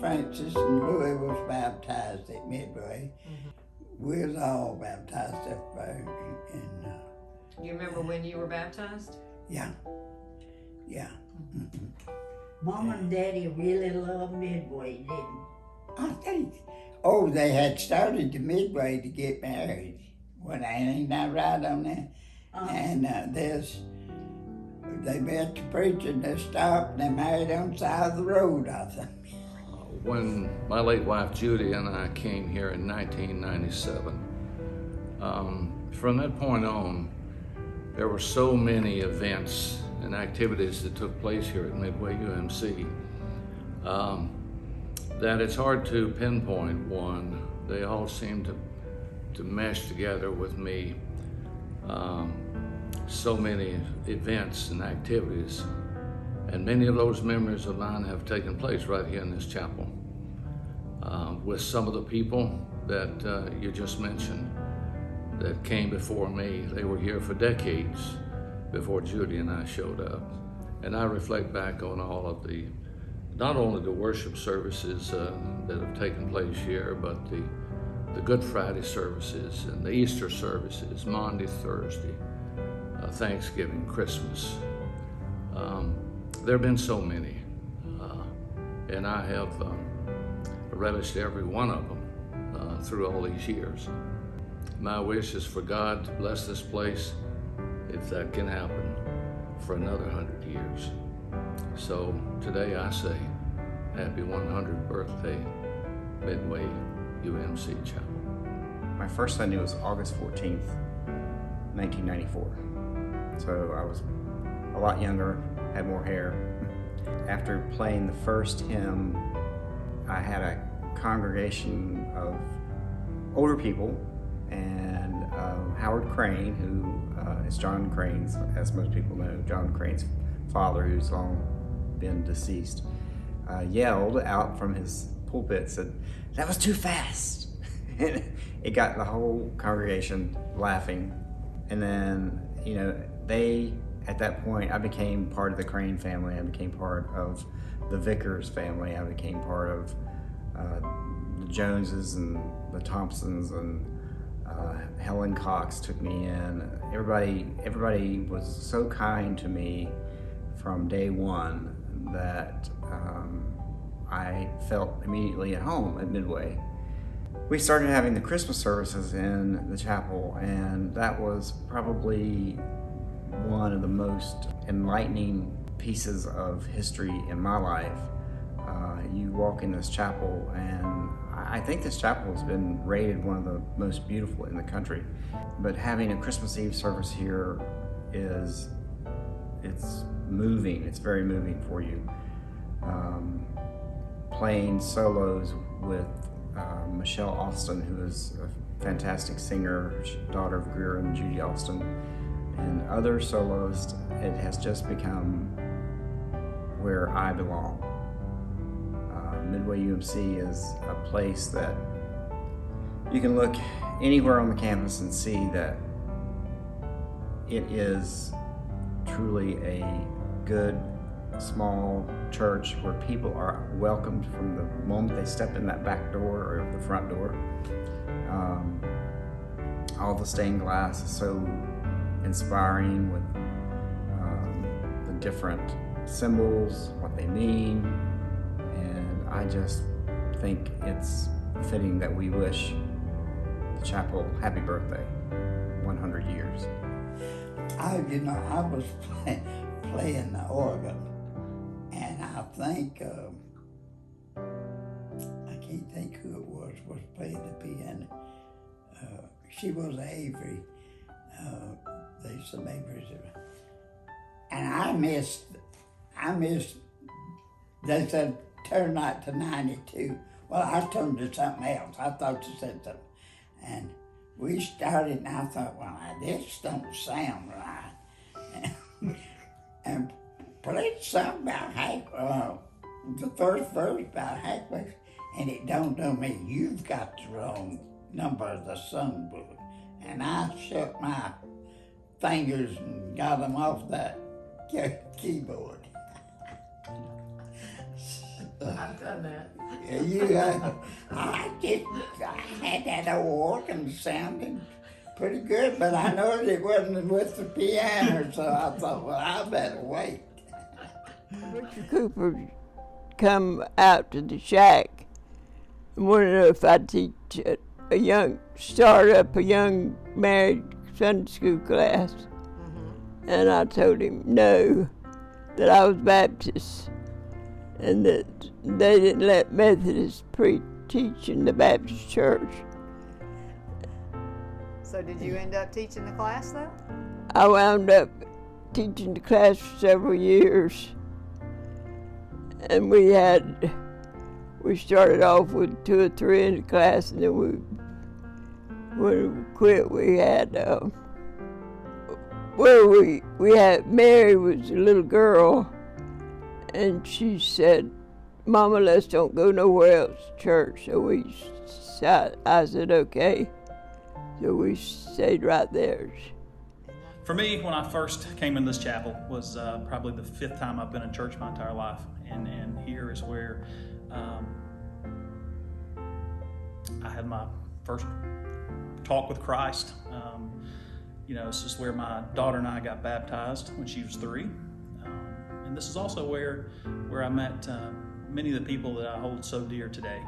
Francis and Louis was baptized at Midway. We was all baptized up there. Do you remember when you were baptized? Yeah. Mom and Daddy really loved Midway, didn't I think, they had started the Midway to get married. Well, ain't that right on that? And they met the preacher and they stopped and they married on the side of the road, I think. When my late wife Judy and I came here in 1997, from that point on, there were so many events and activities that took place here at Midway UMC that it's hard to pinpoint one. They all seem to mesh together with me. So many events and activities, and many of those memories of mine have taken place right here in this chapel with some of the people that you just mentioned that came before me. They were here for decades before Judy and I showed up. And I reflect back on all of not only the worship services that have taken place here, but the Good Friday services and the Easter services, Monday, Thursday, Thanksgiving, Christmas. There have been so many, and I have relished every one of them through all these years. My wish is for God to bless this place, if that can happen, for another 100 years. So today I say, happy 100th birthday, Midway UMC Chapel. My first Sunday was August 14th, 1994. So I was a lot younger, had more hair. After playing the first hymn, I had a congregation of older people and Howard Crane, who is John Crane's, as most people know, John Crane's father, who's long been deceased, yelled out from his pulpit, said, "That was too fast." It got the whole congregation laughing. And then, at that point, I became part of the Crane family. I became part of the Vickers family. I became part of the Joneses and the Thompsons, and Helen Cox took me in. Everybody was so kind to me from day one that I felt immediately at home at Midway. We started having the Christmas services in the chapel, and that was probably one of the most enlightening pieces of history in my life. You walk in this chapel, and I think this chapel has been rated one of the most beautiful in the country. But having a Christmas Eve service here it's moving. It's very moving for you. Playing solos with Michelle Austin, who is a fantastic singer, daughter of Greer and Judy Austin, and other soloists. It has just become where I belong. Midway UMC is a place that you can look anywhere on the campus and see that it is truly a good, small church where people are welcomed from the moment they step in that back door or the front door. All the stained glass is so inspiring with the different symbols, what they mean, and I just think it's fitting that we wish the chapel happy birthday, 100 years. I was playing the organ, and I think, I can't think who it was playing the piano. She was Avery. There's some Averys. And I missed, they said turn out to 92. Well, I turned to something else. I thought you said something. And we started, and I thought, well, this don't sound right. And played something about the first verse about halfway, and it dawned on me, you've got the wrong number of the songbook. And I shook my fingers and got them off that keyboard. I've done that. Yeah, I had that old organ sounding pretty good, but I know it wasn't with the piano, so I thought, well, I better wait. Mr. Cooper come out to the shack and wanted to know if I'd teach start up a young married Sunday school class. And I told him no, that I was Baptist, and that they didn't let Methodists teach in the Baptist church. So did you end up teaching the class though? I wound up teaching the class for several years, and we started off with 2 or 3 in the class, and then when we quit, we had Mary was a little girl, and she said, "Mama, let's don't go nowhere else to church." So I said, okay. So we stayed right there. For me, when I first came in this chapel was probably the 5th time I've been in church my entire life. And here is where I had my first talk with Christ. This is where my daughter and I got baptized when she was 3. And this is also where I met many of the people that I hold so dear today.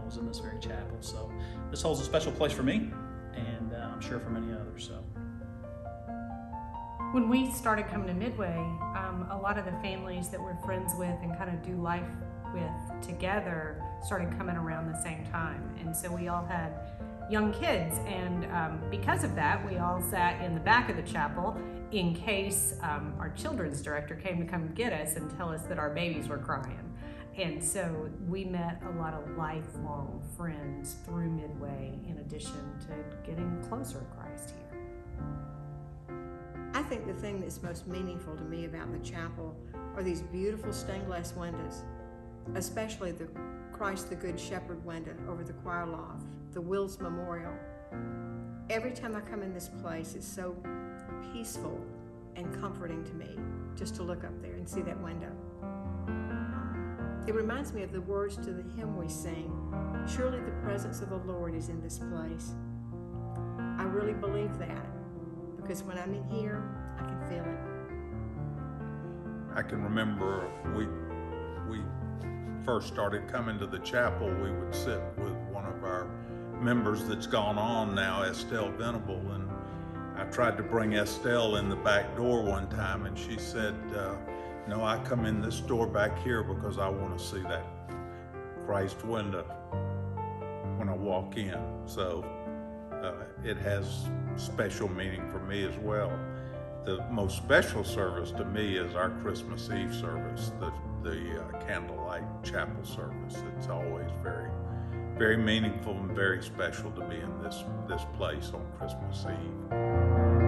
Was in this very chapel. So this holds a special place for me, and I'm sure for many others. So. When we started coming to Midway, a lot of the families that we're friends with and kind of do life with together started coming around the same time. And so we all had young kids, and because of that, we all sat in the back of the chapel in case our children's director came to come get us and tell us that our babies were crying. And so we met a lot of lifelong friends through Midway, in addition to getting closer to Christ here. I think the thing that's most meaningful to me about the chapel are these beautiful stained glass windows, especially the Christ the Good Shepherd window over the choir loft, the Wills Memorial. Every time I come in this place, it's so peaceful and comforting to me just to look up there and see that window. It reminds me of the words to the hymn we sing, "Surely the presence of the Lord is in this place." I really believe that, because when I'm in here, I can feel it. I can remember we first started coming to the chapel, we would sit with one of our members that's gone on now, Estelle Venable, and I tried to bring Estelle in the back door one time, and she said, no, I come in this door back here because I want to see that Christ window when I walk in. So it has special meaning for me as well. The most special service to me is our Christmas Eve service, the candlelight chapel service. It's always very, very meaningful and very special to be in this place on Christmas Eve.